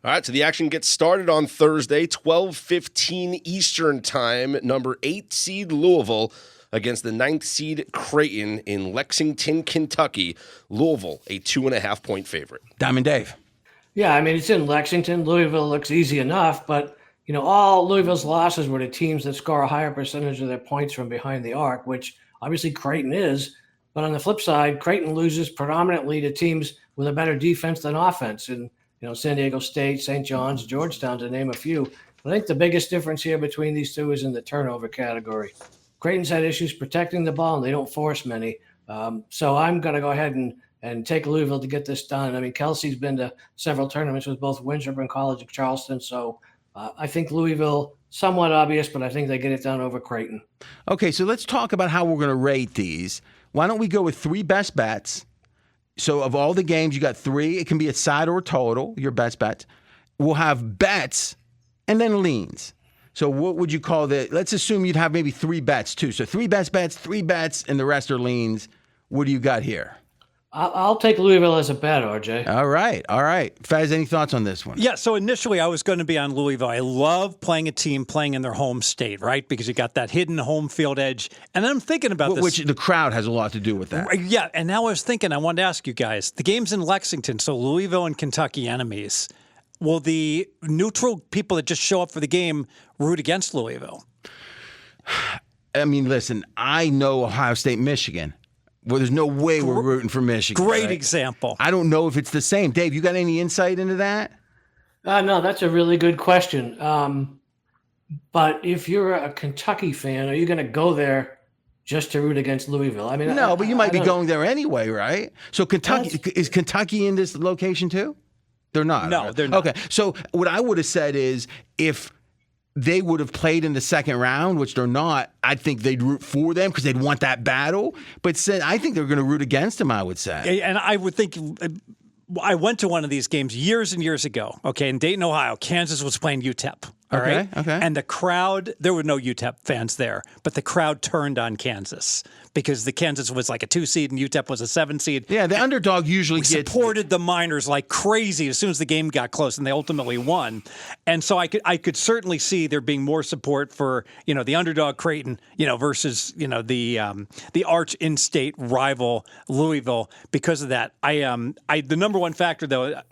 All right, so the action gets started on Thursday, 12:15 Eastern Time. Number 8 seed Louisville against the 9th seed Creighton in Lexington, Kentucky. Louisville, a 2.5-point favorite. Diamond Dave. Yeah, I mean, it's in Lexington. Louisville looks easy enough, but, all Louisville's losses were to teams that score a higher percentage of their points from behind the arc, which obviously Creighton is. But on the flip side, Creighton loses predominantly to teams with a better defense than offense. And, San Diego State, St. John's, Georgetown, to name a few. I think the biggest difference here between these two is in the turnover category. Creighton's had issues protecting the ball, and they don't force many. So I'm going to go ahead and take Louisville to get this done. I mean, Kelsey's been to several tournaments with both Winthrop and College of Charleston. So I think Louisville, somewhat obvious, but I think they get it done over Creighton. Okay, so let's talk about how we're going to rate these. Why don't we go with 3 best bets? So of all the games, you got 3. It can be a side or a total, your best bets. We'll have bets and then leans. So what would you call let's assume you'd have maybe 3 bets too. So 3 best bets, 3 bets, and the rest are leans. What do you got here? I'll take Louisville as a bet, RJ. All right. Fez, any thoughts on this one? Yeah, so initially I was going to be on Louisville. I love playing a team playing in their home state, right? Because you got that hidden home field edge. And then I'm thinking about this. Which the crowd has a lot to do with that. Yeah, and now I was thinking, I wanted to ask you guys, the game's in Lexington, so Louisville and Kentucky enemies. Will the neutral people that just show up for the game root against Louisville? I mean, listen, I know Ohio State, Michigan. Well, there's no way we're rooting for Michigan. Great example. I don't know if it's the same. Dave, you got any insight into that? No, that's a really good question. But if you're a Kentucky fan, are you going to go there just to root against Louisville? I mean, no, but you might be going there anyway, right? So is Kentucky in this location too? They're not. No, they're not. Okay, so what I would have said is if they would have played in the second round, which they're not, I think they'd root for them because they'd want that battle. But I think they're going to root against them, I would say. And I would think, I went to one of these games years and years ago, okay, in Dayton, Ohio. Kansas was playing UTEP. All right. And the crowd, there were no UTEP fans there, but the crowd turned on Kansas because the Kansas was like a 2 seed and UTEP was a 7 seed. Yeah, the underdog usually supported the Miners like crazy as soon as the game got close, and they ultimately won. And so I could certainly see there being more support for the underdog Creighton versus the arch in-state rival Louisville because of that. The number one factor though.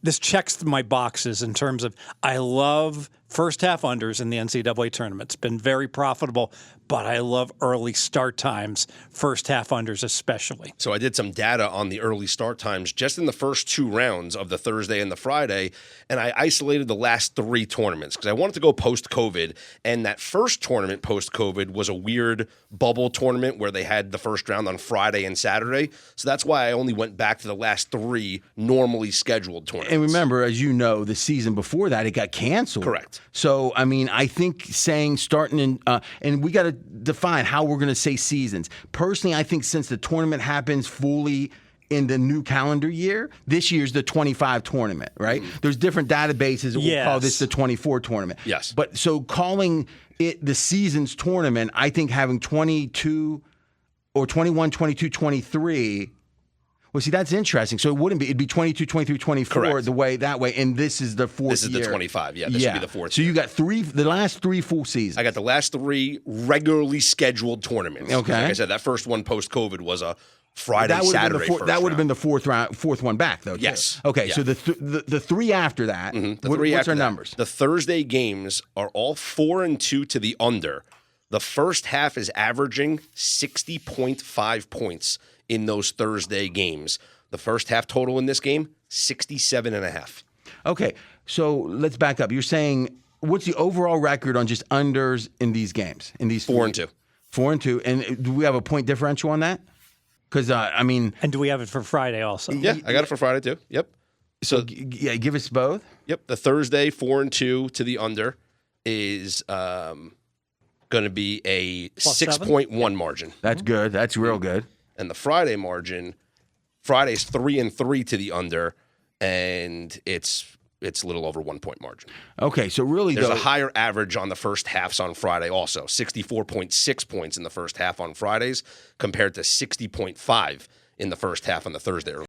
This checks my boxes in terms of I love first half unders in the NCAA tournament. It's been very profitable, but I love early start times, first half unders especially. So I did some data on the early start times just in the first 2 rounds of the Thursday and the Friday, and I isolated the last 3 tournaments because I wanted to go post-COVID, and that first tournament post-COVID was a weird bubble tournament where they had the first round on Friday and Saturday. So that's why I only went back to the last 3 normally scheduled tournaments. And remember, as you know, the season before that, it got canceled. Correct. So, I mean, I think saying starting in, and we got to define how we're going to say seasons. Personally, I think since the tournament happens fully in the new calendar year, this year's the 25 tournament, right? There's different databases that will call this the 24 tournament. Yes. But so calling it the seasons tournament, I think having 22 or 21, 22, 23. Well, see, that's interesting. So it wouldn't be. It'd be 22, 23, 24 Correct. that way. And this is the 4th year. This is the 25. Yeah, this would be the 4th So you got the last 3 full seasons. I got the last 3 regularly scheduled tournaments. Okay. Like I said, that first one post-COVID was a Friday, Saturday first That would have been round. the fourth one back, though, too. Yes. Okay, Yeah. so the 3 after that, what's our numbers? The Thursday games are all 4-2 to the under. The first half is averaging 60.5 points in those Thursday games. The first half total in this game, 67.5. Okay, so let's back up. You're saying, what's the overall record on just unders in these games? In these 4-2. 4-2. And do we have a point differential on that? Because, And do we have it for Friday also? Yeah, I got it for Friday too. Yep. So give us both. Yep. The Thursday 4-2 to the under is going to be a Plus 6.1 margin. That's good. That's real good. And the Friday margin, Friday's 3-3 to the under, and it's a little over 1 point margin. Okay, so really there's a higher average on the first halves on Friday also. 64.6 points in the first half on Fridays compared to 60.5 in the first half on the Thursday.